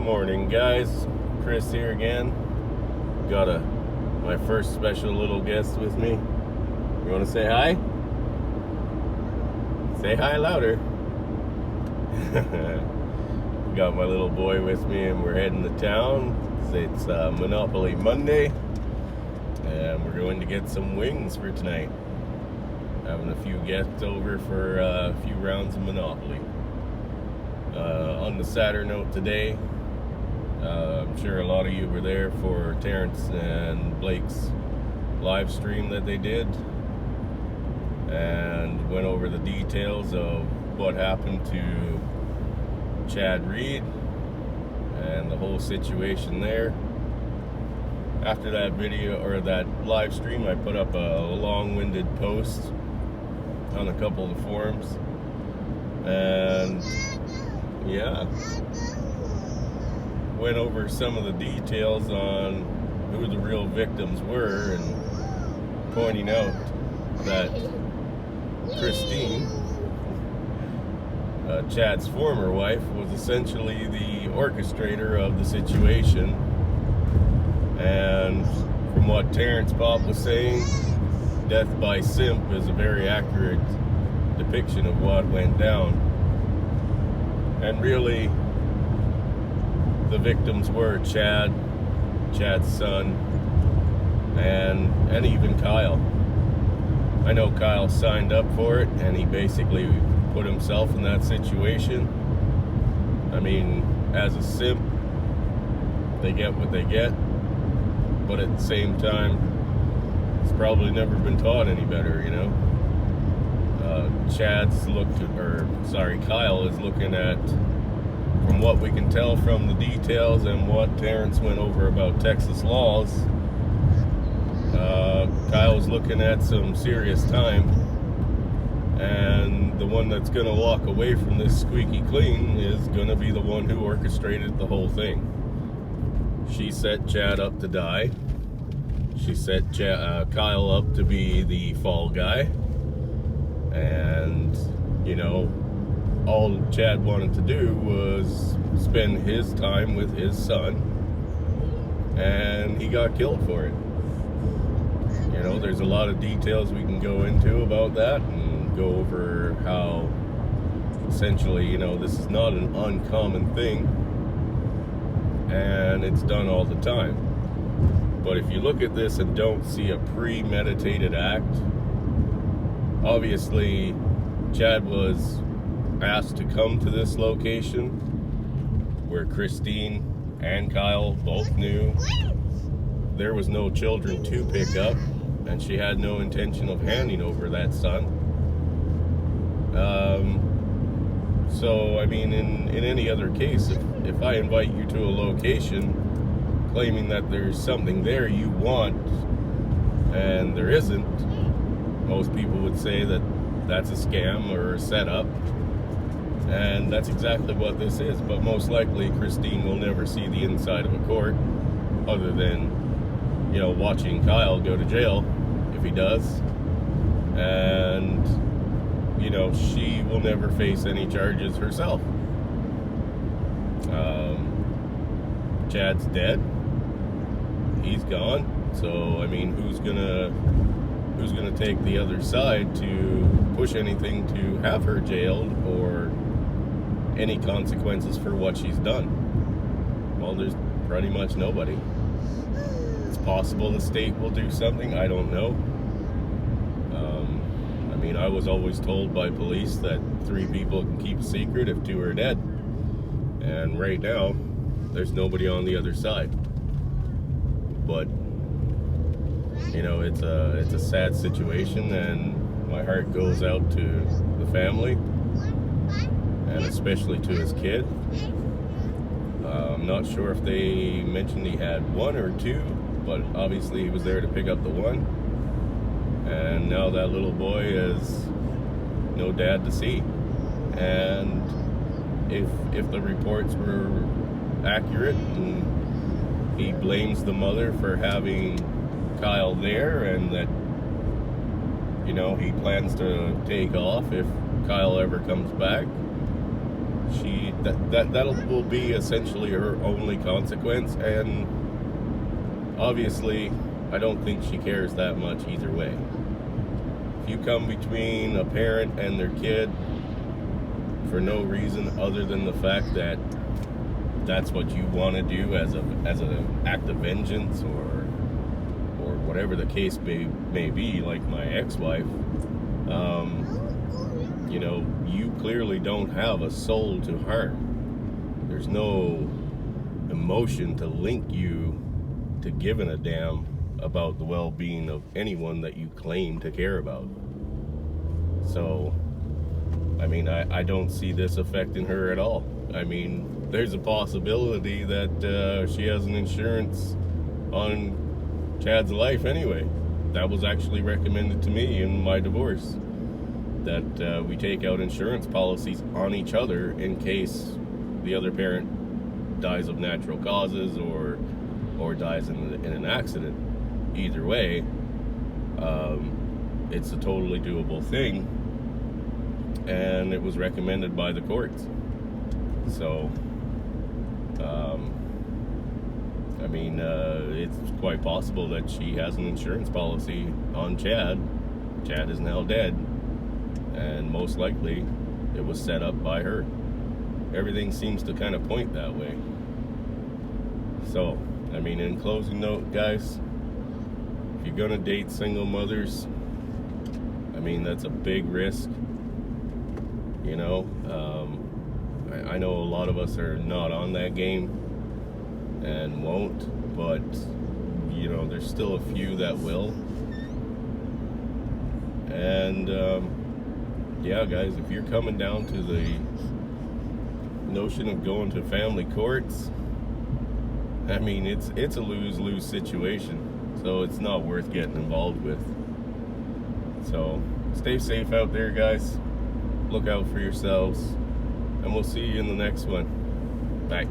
Morning, guys. Chris here again. Got my first special little guest with me. You want to say hi? Say hi louder. Got my little boy with me, and we're heading to town. It's Monopoly Monday, and we're going to get some wings for tonight. Having a few guests over for a few rounds of Monopoly. On the sadder note today, I'm sure a lot of you were there for Terrence and Blake's live stream that they did, and went over the details of what happened to Chad Reed and the whole situation there. After that video, or that live stream, I put up a long-winded post on a couple of the forums, and yeah, went over some of the details on who the real victims were, and pointing out that Christine, Chad's former wife, was essentially the orchestrator of the situation. And from what Terrence Pop was saying, death by simp is a very accurate depiction of what went down. And really, the victims were Chad's son, and even Kyle. I know Kyle signed up for it, and he basically put himself in that situation. I mean, as a simp, they get what they get, but at the same time, it's probably never been taught any better, you know? Kyle is looking at, from what we can tell from the details and what Terrence went over about Texas laws, Kyle's looking at some serious time, and the one that's going to walk away from this squeaky clean is going to be the one who orchestrated the whole thing. She set Chad up to die. She set Kyle up to be the fall guy, and you know, all Chad wanted to do was spend his time with his son, and he got killed for it. You know, there's a lot of details we can go into about that, and go over how essentially, you know, this is not an uncommon thing, and it's done all the time. But if you look at this and don't see a premeditated act, obviously Chad was asked to come to this location where Christine and Kyle both knew there was no children to pick up, and she had no intention of handing over that son. So I mean, in any other case, if I invite you to a location claiming that there's something there you want and there isn't, most people would say that that's a scam or a setup. And that's exactly what this is. But most likely Christine will never see the inside of a court, other than, you know, watching Kyle go to jail if he does. And, you know, she will never face any charges herself. Chad's dead. He's gone. So I mean, who's gonna take the other side to push anything to have her jailed, or any consequences for what she's done? Well, there's pretty much nobody. It's possible the state will do something, I don't know. I mean, I was always told by police that 3 people can keep a secret if 2 are dead. And right now, there's nobody on the other side. But, you know, it's a sad situation, and my heart goes out to the family, and especially to his kid. I'm not sure if they mentioned he had 1 or 2, but obviously he was there to pick up the 1. And now that little boy has no dad to see. And if the reports were accurate, and he blames the mother for having Kyle there, and that, you know, he plans to take off if Kyle ever comes back, That'll will be essentially her only consequence, and obviously I don't think she cares that much either way. If you come between a parent and their kid for no reason other than the fact that that's what you want to do as an act of vengeance or whatever the case may be, like my ex-wife, you clearly don't have a soul to harm. There's no emotion to link you to giving a damn about the well-being of anyone that you claim to care about. So, I mean, I don't see this affecting her at all. I mean, there's a possibility that she has an insurance on Chad's life anyway. That was actually recommended to me in my divorce, that we take out insurance policies on each other in case the other parent dies of natural causes or dies in an accident. Either way, it's a totally doable thing, and it was recommended by the courts. So, I mean, it's quite possible that she has an insurance policy on Chad. Chad is now dead, and most likely it was set up by her. Everything seems to kind of point that way. So, I mean, in closing note, guys, if you're gonna date single mothers, I mean, that's a big risk, you know. I know a lot of us are not on that game and won't, but you know, there's still a few that will. And yeah, guys, if you're coming down to the notion of going to family courts, I mean, it's a lose-lose situation, so it's not worth getting involved with. So stay safe out there, guys. Look out for yourselves, and we'll see you in the next one. Bye.